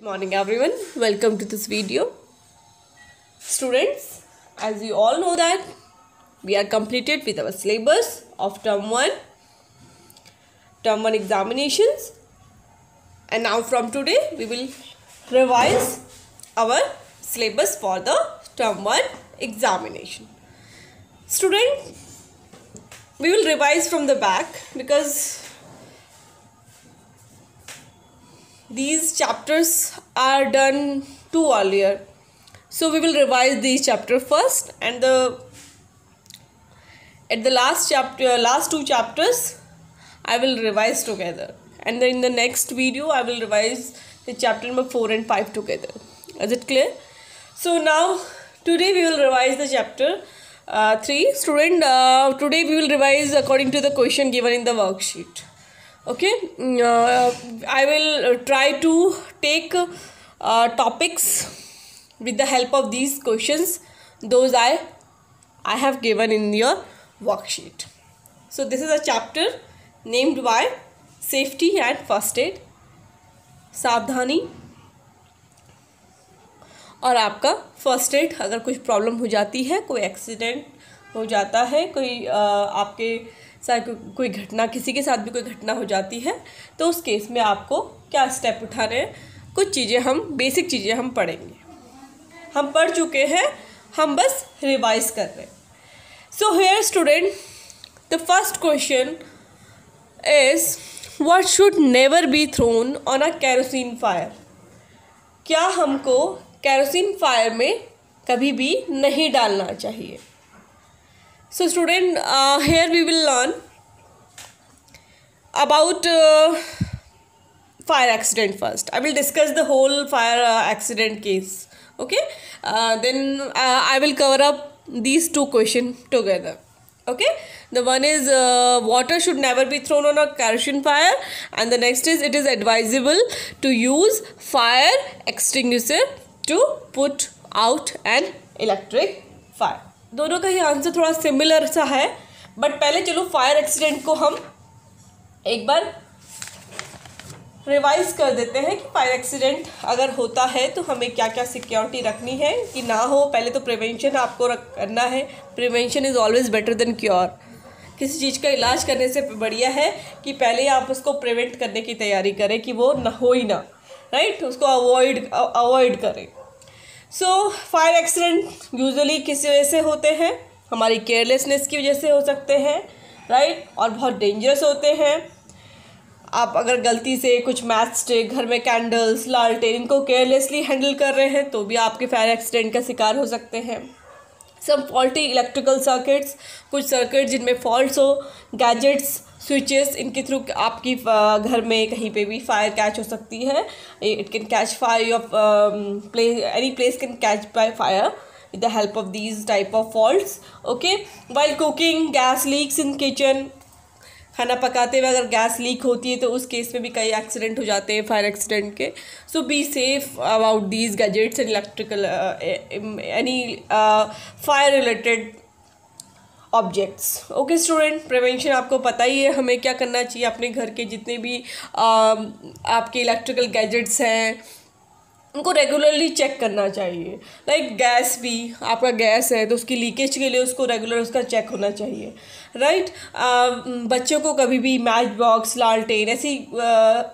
Morning everyone, welcome to this video. Students, as you all know that we are completed with our syllabus of term 1 examinations, and now from today we will revise our syllabus for the term 1 examination. Student, we will revise from the back because these chapters are done too earlier, so we will revise these chapter first, and at the last two chapters I will revise together, and then in the next video I will revise the chapter number 4 and 5 together. Is it clear? So now today we will revise the chapter 3. Student, today we will revise according to the question given in the worksheet. Okay, I will try to take topics with the help of these questions, those I have given in your worksheet. So this is a chapter named by safety and first aid, सावधानी और आपका first aid. अगर कुछ problem हो जाती है, कोई accident हो जाता है, कोई आपके साथ कोई घटना, किसी के साथ भी कोई घटना हो जाती है, तो उस केस में आपको क्या स्टेप उठाने हैं, कुछ चीज़ें हम बेसिक चीज़ें हम पढ़ेंगे. हम पढ़ चुके हैं, हम बस रिवाइज कर रहे हैं. So here student, the first question is what should never be thrown on a kerosene fire. क्या हमको केरोसिन फायर में कभी भी नहीं डालना चाहिए. So student, here we will learn about fire accident first. I will discuss the whole fire accident case. Okay, then I will cover up these two questions together. Okay, the one is water should never be thrown on a kerosene fire, and the next is it is advisable to use fire extinguisher to put out an electric fire. दोनों का ही answer थोड़ा similar सा है, but पहले चलो fire accident को हम एक बार रिवाइज कर देते हैं कि फायर एक्सीडेंट अगर होता है तो हमें क्या क्या सिक्योरिटी रखनी है कि ना हो. पहले तो प्रिवेंशन आपको करना है. Prevention is always better than cure. किसी चीज़ का इलाज करने से बढ़िया है कि पहले आप उसको प्रिवेंट करने की तैयारी करें कि वो ना हो ही ना, राइट, उसको अवॉइड करें. सो फायर एक्सीडेंट यूजुअली किस वजह से होते हैं, हमारी केयरलेसनेस की वजह से हो सकते हैं, राइट, और बहुत डेंजरस होते हैं. आप अगर गलती से कुछ मैच स्टिक, घर में कैंडल्स, लालटेन, इनको केयरलेसली हैंडल कर रहे हैं तो भी आपके फायर एक्सीडेंट का शिकार हो सकते हैं. सम फॉल्टी इलेक्ट्रिकल सर्किट्स, कुछ सर्किट जिनमें फॉल्ट्स हो, गैजेट्स, स्विचेस, इनके थ्रू आपकी घर में कहीं पे भी फायर कैच हो सकती है. It can catch fire of any place can catch by fire with the help of these type of faults. Okay, while cooking, gas leaks in kitchen, खाना पकाते हुए अगर गैस लीक होती है तो उस केस में भी कई एक्सीडेंट हो जाते हैं फायर एक्सीडेंट के. So be safe about these gadgets and electrical any fire related objects. Okay student, prevention आपको पता ही है हमें क्या करना चाहिए. अपने घर के जितने भी आपके इलेक्ट्रिकल गैजेट्स हैं उनको रेगुलरली चेक करना चाहिए. लाइक गैस भी, आपका गैस है तो उसकी लीकेज के लिए उसको रेगुलर उसका चेक होना चाहिए, राइट. बच्चों को कभी भी मैच बॉक्स, लालटेन, ऐसी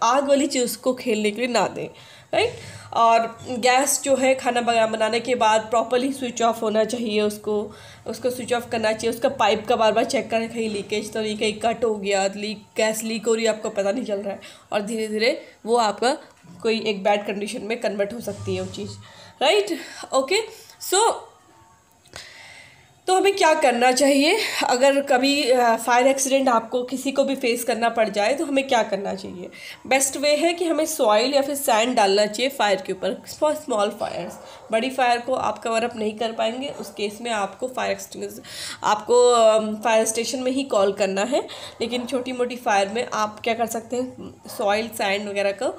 आग वाली चीज़ को खेलने के लिए ना दें, राइट. और गैस जो है खाना बनाने के बाद प्रॉपर्ली स्विच ऑफ होना चाहिए. उसको स्विच ऑफ करना चाहिए. उसका पाइप का बार बार चेक करें, कहीं लीकेज तो नहीं, कहीं कट हो गया, गैस लीक हो रही है, आपको पता नहीं चल रहा है, और धीरे धीरे वो आपका कोई एक बैड कंडीशन में कन्वर्ट हो सकती है वो चीज़, राइट. ओके, सो तो हमें क्या करना चाहिए अगर कभी फायर एक्सीडेंट आपको किसी को भी फेस करना पड़ जाए तो हमें क्या करना चाहिए. बेस्ट वे है कि हमें सॉइल या फिर सैंड डालना चाहिए फायर के ऊपर. फॉर स्मॉल फायर्स, बड़ी फायर को आप कवर अप नहीं कर पाएंगे, उस केस में आपको फायर स्टेशन में ही कॉल करना है. लेकिन छोटी मोटी फायर में आप क्या कर सकते हैं, सॉइल, सैंड वगैरह को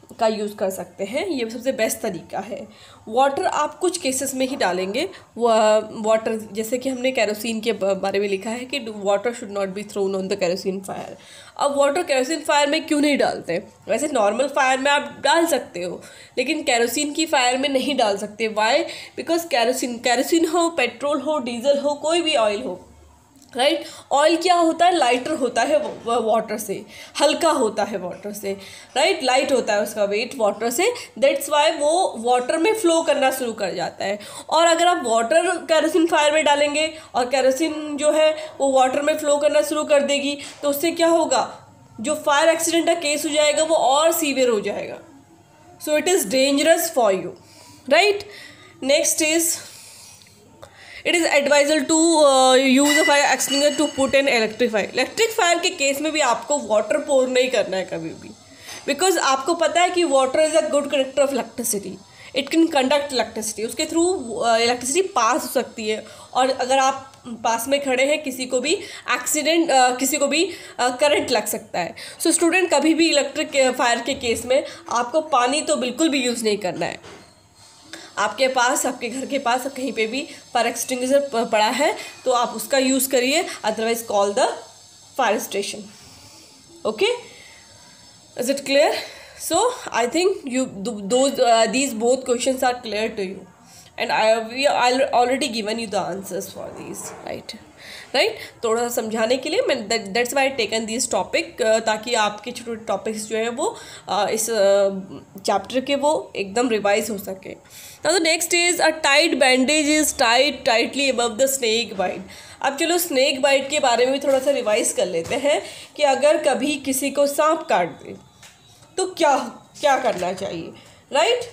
का यूज़ कर सकते हैं, ये सबसे बेस्ट तरीका है। वाटर आप कुछ केसेस में ही डालेंगे। वाटर जैसे कि हमने केरोसिन के बारे में लिखा है कि water should not be thrown on the kerosene fire. अब वाटर केरोसिन फायर में क्यों नहीं डालते? वैसे नॉर्मल फायर में आप डाल सकते हो, लेकिन केरोसिन की फायर में नहीं डाल सकते। वाई? बिकॉज केरोसिन हो, पेट्रोल हो, डीजल हो, कोई भी ऑयल हो, राइट, ऑयल क्या होता है? लाइटर होता है वाटर से, हल्का होता है वाटर से, राइट, लाइट होता है उसका वेट वाटर से। दैट्स वाई वो वाटर में फ्लो करना शुरू कर जाता है। और अगर आप वाटर केरोसिन फायर में डालेंगे और केरोसिन जो है वो वाटर में फ्लो करना शुरू कर देगी, तो उससे क्या होगा? जो फायर एक्सीडेंट का केस हो जाएगा वो और सीवियर हो जाएगा। So it is dangerous for you, right. Next is it is advisable to use a fire extinguisher to put an electric fire. Electric fire के केस में भी आपको वाटर पोर नहीं करना है कभी भी, बिकॉज आपको पता है कि water is a good conductor of electricity. It can conduct electricity, उसके थ्रू इलेक्ट्रिसिटी पास हो सकती है। और अगर आप पास में खड़े हैं, किसी को भी एक्सीडेंट, किसी को भी करंट लग सकता है। सो स्टूडेंट, कभी भी इलेक्ट्रिक फायर के केस में आपको पानी तो बिल्कुल भी यूज़ नहीं करना है। आपके पास, आपके घर के पास कहीं पे भी फायर एक्सटिंग्विशर पड़ा है तो आप उसका यूज़ करिए, otherwise call the fire station. Okay, is it clear? So I think these both questions are clear to you, and I already given you the answers for these, right? थोड़ा सा समझाने के लिए मैं that's why taken this topic, ताकि आपके छोटे छोटे टॉपिक्स जो है वो इस चैप्टर के वो एकदम रिवाइज हो सके। Now the next is a tight bandage is tightly above the snake bite. अब चलो स्नेक बाइट के बारे में भी थोड़ा सा रिवाइज कर लेते हैं कि अगर कभी किसी को सांप काट दे तो क्या क्या करना चाहिए, राइट?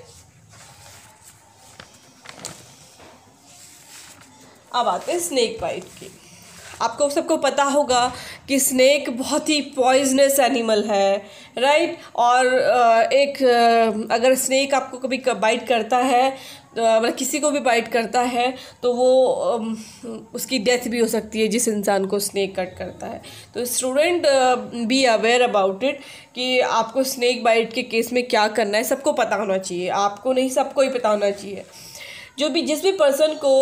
अब आते हैं स्नेक बाइट की। आपको सबको पता होगा कि स्नेक बहुत ही पॉइजनस एनिमल है, राइट? और अगर स्नेक आपको कभी बाइट करता है, मतलब किसी को भी बाइट करता है, तो वो उसकी डेथ भी हो सकती है जिस इंसान को स्नेक कट करता है। तो student, be aware about it कि आपको स्नेक बाइट के केस में क्या करना है। सबको पता होना चाहिए, आपको नहीं, सबको ही पता होना चाहिए। जिस भी पर्सन को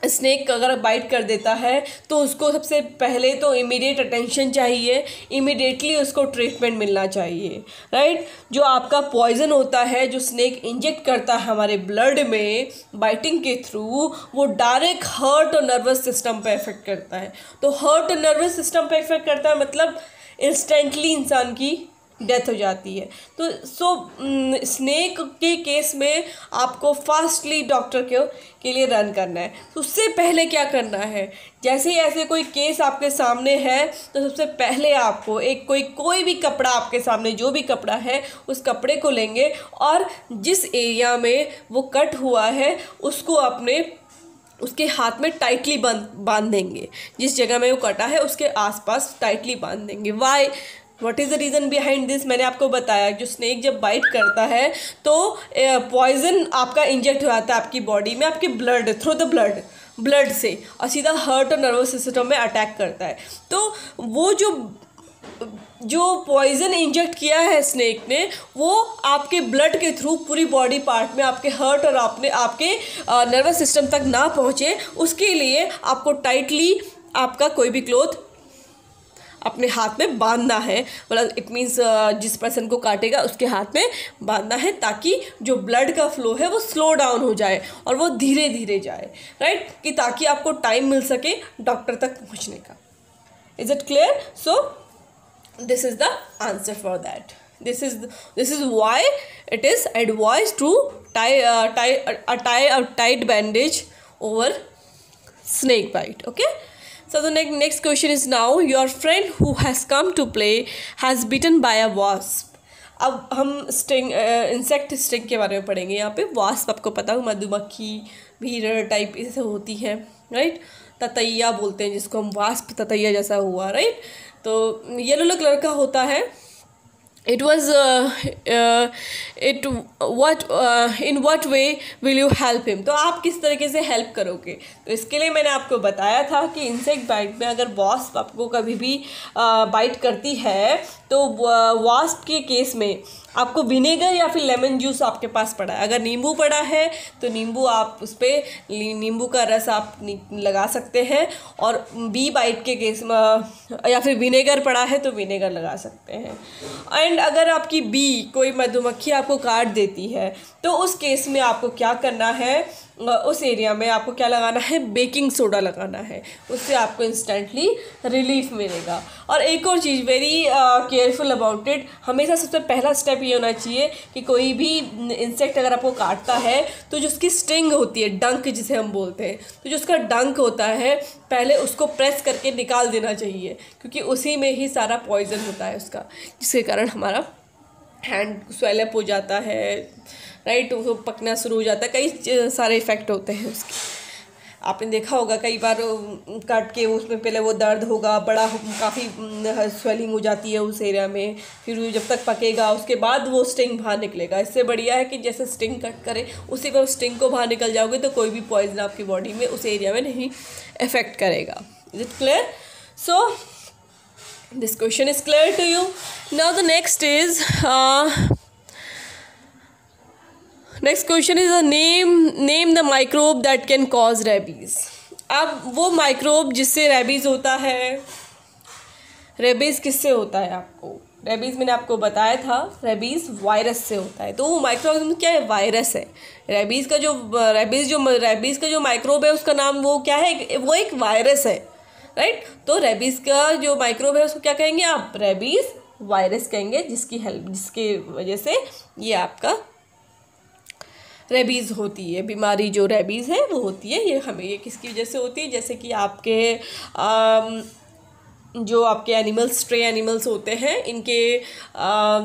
स्नेक अगर बाइट कर देता है तो उसको सबसे पहले तो इमीडिएट अटेंशन चाहिए, इमीडिएटली उसको ट्रीटमेंट मिलना चाहिए, राइट? जो आपका पॉइजन होता है, जो स्नेक इंजेक्ट करता है हमारे ब्लड में बाइटिंग के थ्रू, वो डायरेक्ट हार्ट और नर्वस सिस्टम पे इफेक्ट करता है। तो हार्ट और नर्वस सिस्टम पे इफेक्ट करता है मतलब इंस्टेंटली इंसान की डेथ हो जाती है। तो स्नेक के केस में आपको फास्टली डॉक्टर के लिए रन करना है। तो उससे पहले क्या करना है, जैसे ही ऐसे कोई केस आपके सामने है तो सबसे पहले आपको कोई भी कपड़ा, आपके सामने जो भी कपड़ा है उस कपड़े को लेंगे और जिस एरिया में वो कट हुआ है उसको उसके हाथ में टाइटली बांध देंगे। जिस जगह में वो कटा है उसके आसपास टाइटली बांध देंगे। Why? What is the reason behind this? मैंने आपको बताया, जो स्नेक जब बाइट करता है तो पॉइजन आपका इंजेक्ट हो जाता है आपकी बॉडी में, आपके ब्लड थ्रू द ब्लड से, और सीधा हार्ट और नर्वस सिस्टम में अटैक करता है। तो वो जो पॉइजन इंजेक्ट किया है स्नेक ने, वो आपके ब्लड के थ्रू पूरी बॉडी पार्ट में, आपके हार्ट और आपके नर्वस सिस्टम तक ना पहुँचे, उसके लिए आपको टाइटली आपका कोई भी क्लोथ अपने हाथ में बांधना है। मतलब इट मीन्स जिस पर्सन को काटेगा उसके हाथ में बांधना है, ताकि जो ब्लड का फ्लो है वो स्लो डाउन हो जाए और वो धीरे धीरे जाए, राइट? कि ताकि आपको टाइम मिल सके डॉक्टर तक पहुंचने का। Is it clear? So this is the answer for that. This is why it is advised to tie a tight bandage over snake bite. Okay. So the next question is, now your friend who has come to play has bitten by a wasp. अब हम insect sting के बारे में पढ़ेंगे यहाँ पे। Wasp आपको पता हो, मधुमक्खी भीड़ टाइप ऐसे होती है, राइट? ततैया बोलते हैं जिसको हम, वास्प ततैया जैसा हुआ, राइट? तो येलो कलर का होता है। in what way will you help him? तो आप किस तरीके से हेल्प करोगे? तो इसके लिए मैंने आपको बताया था कि इंसेक्ट बाइट में अगर वॉस्प आपको कभी भी बाइट करती है तो वास्प के केस में आपको विनेगर या फिर लेमन जूस आपके पास पड़ा है, अगर नींबू पड़ा है तो नींबू आप उस पर नींबू का रस आप लगा सकते हैं, और बी बाइट के केस में या फिर विनेगर पड़ा है तो विनेगर लगा सकते हैं। एंड अगर आपकी बी कोई मधुमक्खी आपको काट देती है तो उस केस में आपको क्या करना है, उस एरिया में आपको क्या लगाना है, बेकिंग सोडा लगाना है, उससे आपको इंस्टेंटली रिलीफ मिलेगा। और एक और चीज़, वेरी केयरफुल अबाउट इट, हमेशा सबसे पहला स्टेप ये होना चाहिए कि कोई भी इंसेक्ट अगर आपको काटता है तो जो उसकी स्टिंग होती है, डंक जिसे हम बोलते हैं, तो जो उसका डंक होता है पहले उसको प्रेस करके निकाल देना चाहिए, क्योंकि उसी में ही सारा पॉइजन होता है उसका, जिसके कारण हमारा हैंड स्वेलअप हो जाता है, राइट, वो पकना शुरू हो जाता है, कई सारे इफ़ेक्ट होते हैं उसके। आपने देखा होगा कई बार काट के उसमें पहले वो दर्द होगा, बड़ा काफ़ी स्वेलिंग हो जाती है उस एरिया में, फिर जब तक पकेगा उसके बाद वो स्टिंग बाहर निकलेगा। इससे बढ़िया है कि जैसे स्टिंग कट करे उसी पर स्टिंग को बाहर निकल जाओगे तो कोई भी पॉइजन आपकी बॉडी में उस एरिया में नहीं इफेक्ट करेगा। Is it clear? So this question is clear to you. Now the next is next question is a name the microbe that can cause rabies. अब वो माइक्रोब जिससे रेबीज़ होता है, रेबीज़ किससे होता है? आपको रेबीज़ मैंने आपको बताया था, रेबीज़ वायरस से होता है। तो वो माइक्रोब क्या है? वायरस है। रेबीज़ का जो माइक्रोब है उसका नाम वो क्या है? वो एक वायरस है, राइट। तो रेबीज़ का जो माइक्रोब है उसको क्या कहेंगे आप? रेबीज़ वायरस कहेंगे, जिसकी वजह से ये आपका रेबीज़ होती है। बीमारी जो रेबीज़ है वो होती है, ये किसकी वजह से होती है? जैसे कि आपके जो आपके एनिमल्स, स्ट्रे एनिमल्स होते हैं, इनके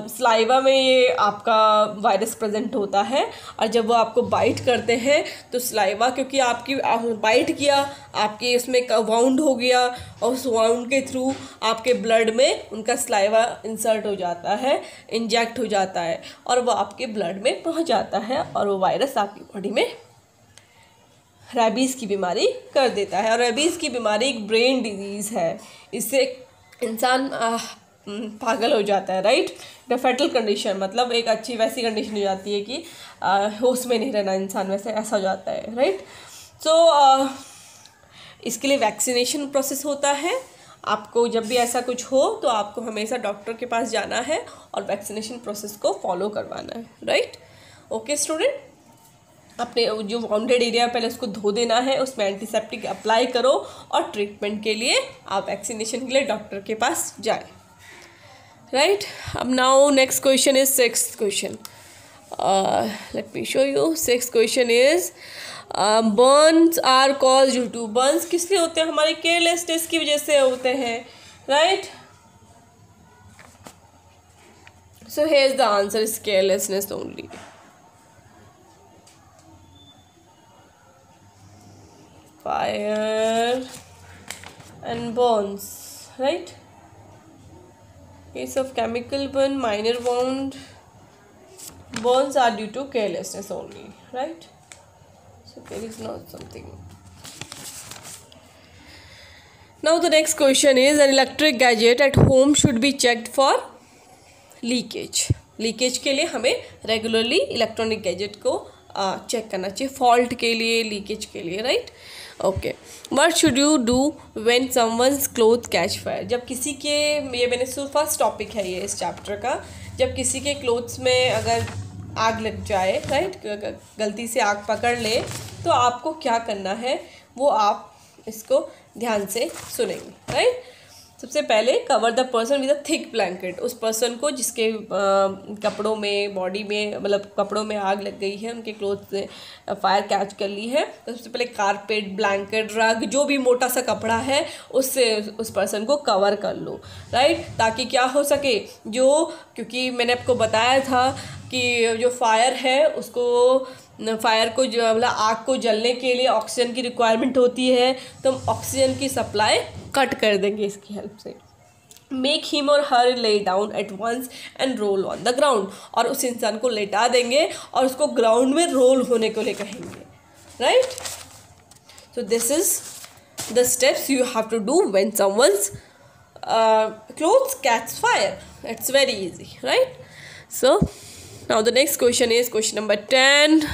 स्लाइवा में ये आपका वायरस प्रेजेंट होता है, और जब वो आपको बाइट करते हैं तो स्लाइवा, क्योंकि आपकी बाइट किया, आपके उसमें वाउंड हो गया, और उस वाउंड के थ्रू आपके ब्लड में उनका स्लाइवा इंसर्ट हो जाता है, इंजेक्ट हो जाता है, और वो आपके ब्लड में पहुंच जाता है, और वो वायरस आपकी बॉडी में रेबीज़ की बीमारी कर देता है। और रेबीज़ की बीमारी एक ब्रेन डिजीज़ है, इससे इंसान पागल हो जाता है, राइट। द फेटल कंडीशन, मतलब एक अच्छी वैसी कंडीशन हो जाती है कि होश में नहीं रहना इंसान, वैसे ऐसा हो जाता है, राइट। सो इसके लिए वैक्सीनेशन प्रोसेस होता है। आपको जब भी ऐसा कुछ हो तो आपको हमेशा डॉक्टर के पास जाना है और वैक्सीनेशन प्रोसेस को फॉलो करवाना है, राइट। ओके स्टूडेंट, अपने जो वाउंडेड एरिया पहले उसको धो देना है, उसमें एंटीसेप्टिक अप्लाई करो, और ट्रीटमेंट के लिए आप वैक्सीनेशन के लिए डॉक्टर के पास जाएं, राइट। अब now next question is 6th question. Let me show you. 6th question is burns are cause due to. Burns किस लिए होते हैं? हमारे केयरलेसनेस की वजह से होते हैं, right. So here is the answer, is carelessness only. Fire and burns, right? Case of chemical burn, minor wound, burns are due to carelessness only, right? So there is not something. Now the next question is, an electric gadget at home should be checked for leakage. Leakage के लिए हमें regularly electronic gadget को check करना चाहिए, fault के लिए, leakage के लिए, right. Okay, what should you do when someone's cloth catch fire. जब किसी के, ये मैंने फर्स्ट टॉपिक है ये इस चैप्टर का, जब किसी के क्लोथ्स में अगर आग लग जाए, राइट, गलती से आग पकड़ ले, तो आपको क्या करना है वो आप इसको ध्यान से सुनेंगे, राइट। सबसे पहले cover the person with a thick blanket. उस पर्सन को जिसके कपड़ों में, बॉडी में, मतलब कपड़ों में आग लग गई है, उनके क्लोथ से फायर कैच कर ली है, तो सबसे पहले कारपेट, ब्लैंकेट, रग, जो भी मोटा सा कपड़ा है उससे उस पर्सन को कवर कर लो, राइट, ताकि क्या हो सके, क्योंकि मैंने आपको बताया था कि जो फायर है उसको, फायर को जो मतलब आग को जलने के लिए ऑक्सीजन की रिक्वायरमेंट होती है, तो हम ऑक्सीजन की सप्लाई कट कर देंगे इसकी हेल्प से। मेक हिम और her lay down at once and roll on the ground. और उस इंसान को लेटा देंगे और उसको ग्राउंड में रोल होने को लिए कहेंगे, right. So this is the steps you have to do when someone's clothes catch fire. It's very easy, right? So now the next question is question number 10.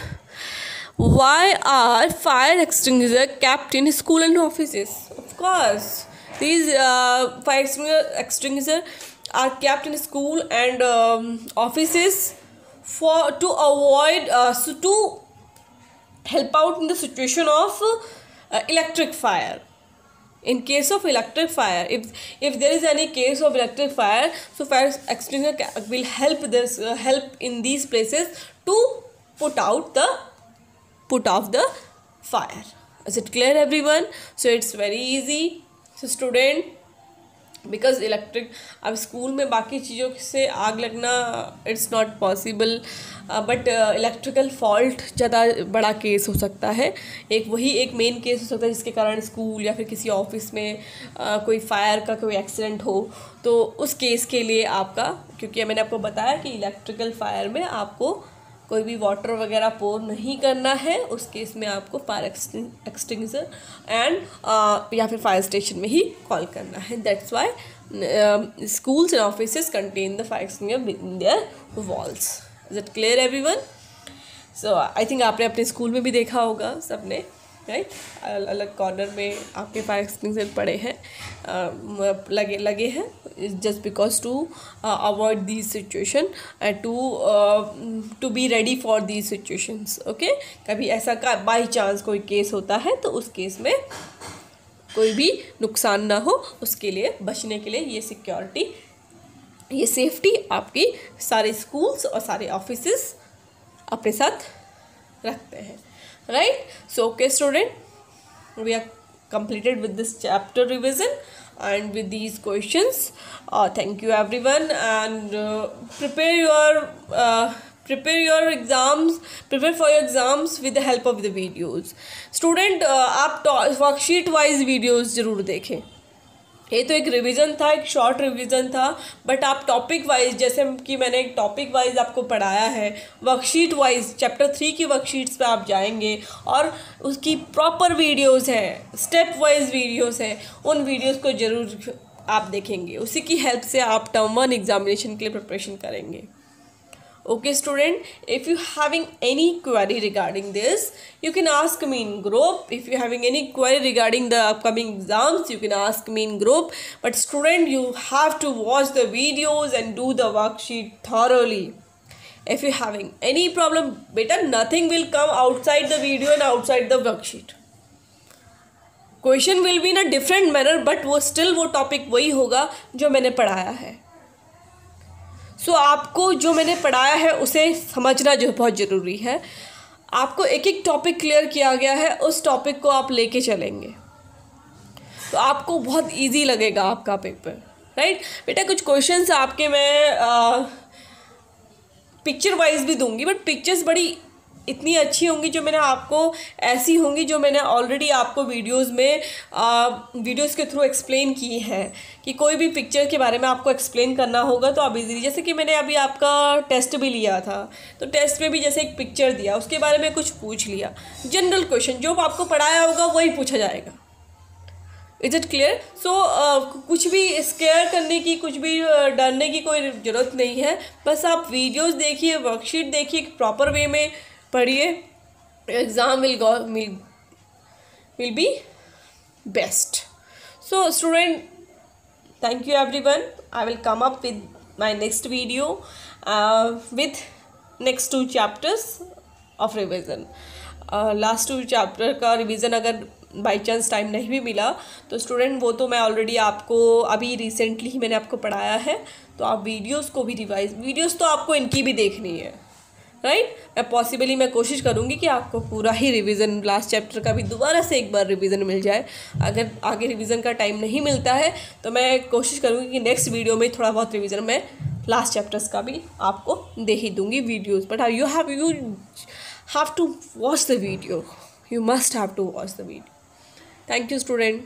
Why are fire extinguisher kept in school and offices? Of course, these fire extinguisher are kept in school and offices to avoid to help out in the situation of electric fire. In case of electric fire, if there is any case of electric fire, so fire extinguisher will help in these places to put off the fire. Is it clear, everyone? So it's very easy. So student, because electric अब school में बाकी चीज़ों से आग लगना it's not possible, but electrical fault ज़्यादा बड़ा case हो सकता है. एक मेन केस हो सकता है जिसके कारण स्कूल या फिर किसी ऑफिस में कोई फायर का कोई एक्सीडेंट हो. तो उस केस के लिए आपका, क्योंकि मैंने आपको बताया कि इलेक्ट्रिकल फायर में आपको कोई भी वाटर वगैरह पोर नहीं करना है, उस केस में आपको फायर एक्सटिंग्विशर एंड या फिर फायर स्टेशन में ही कॉल करना है. That's why schools and offices contain the fire extinguisher in their walls. Is it clear, everyone? So I think आपने अपने स्कूल में भी देखा होगा सबने, राइट? अलग कॉर्नर में आपके फायर एक्सटिंग्विशर पड़े हैं, लगे हैं, just because to avoid these situation and to be ready for these situations. Okay, कभी ऐसा का बाई चांस कोई केस होता है तो उस केस में कोई भी नुकसान ना हो, उसके लिए बचने के लिए ये सिक्योरिटी, ये सेफ्टी आपकी सारे स्कूल्स और सारे ऑफिसेस अपने साथ रखते हैं, right? So okay student, we are completed with this chapter revision and with these questions. Thank you everyone, and prepare your exams, prepare for your exams with the help of the videos. Student, आप worksheet wise videos जरूर देखें. ये तो एक revision था, एक short revision था, but आप टॉपिक वाइज, जैसे कि मैंने एक टॉपिक वाइज आपको पढ़ाया है, वर्कशीट वाइज चैप्टर 3 की वर्कशीट्स पे आप जाएंगे और उसकी प्रॉपर वीडियोस हैं, स्टेप वाइज वीडियोस हैं, उन वीडियोस को ज़रूर आप देखेंगे. उसी की हेल्प से आप टर्म 1 एग्जामिनेशन के लिए प्रिपरेशन करेंगे. Okay student, if you having any query regarding this, you can ask me in group. If you having any query regarding the upcoming exams, you can ask me in group. But student, you have to watch the videos and do the worksheet thoroughly. If you having any problem, beta, nothing will come outside the video and outside the worksheet. Question will be in a different manner, but वो still वो topic वही होगा जो मैंने पढ़ाया है. सो आपको जो मैंने पढ़ाया है उसे समझना जो बहुत ज़रूरी है. आपको एक एक टॉपिक क्लियर किया गया है, उस टॉपिक को आप लेके चलेंगे तो आपको बहुत इजी लगेगा आपका पेपर, राइट? बेटा कुछ क्वेश्चंस आपके मैं पिक्चर वाइज भी दूंगी, बट पिक्चर्स बड़ी इतनी अच्छी होंगी जो मैंने आपको, ऐसी होंगी जो मैंने ऑलरेडी आपको वीडियोस के थ्रू एक्सप्लेन की है. कि कोई भी पिक्चर के बारे में आपको एक्सप्लेन करना होगा तो आप इजीली, जैसे कि मैंने अभी आपका टेस्ट भी लिया था, तो टेस्ट में भी जैसे एक पिक्चर दिया, उसके बारे में कुछ पूछ लिया, जनरल क्वेश्चन जो आपको पढ़ाया होगा वही पूछा जाएगा. Is it clear? सो कुछ भी स्केयर करने की, कुछ भी डरने की कोई ज़रूरत नहीं है. बस आप वीडियोज़ देखिए, वर्कशीट देखिए, प्रॉपर वे में पढ़िए, exam will be best. So student, thank you everyone. I will come up with my next video with next 2 chapters of revision. Last 2 chapter का रिवीजन अगर बाई चांस टाइम नहीं भी मिला तो student वो तो मैं ऑलरेडी आपको अभी रिसेंटली ही मैंने आपको पढ़ाया है, तो आप वीडियोस को भी वीडियोस तो आपको इनकी भी देखनी है, राइट? मैं कोशिश करूँगी कि आपको पूरा ही रिवीजन, लास्ट चैप्टर का भी दोबारा से एक बार रिवीजन मिल जाए. अगर आगे रिवीजन का टाइम नहीं मिलता है तो मैं कोशिश करूँगी कि नेक्स्ट वीडियो में थोड़ा बहुत रिवीजन मैं लास्ट चैप्टर्स का भी आपको दे ही दूँगी videos. But you have to watch the video, you must have to watch the video. Thank you student.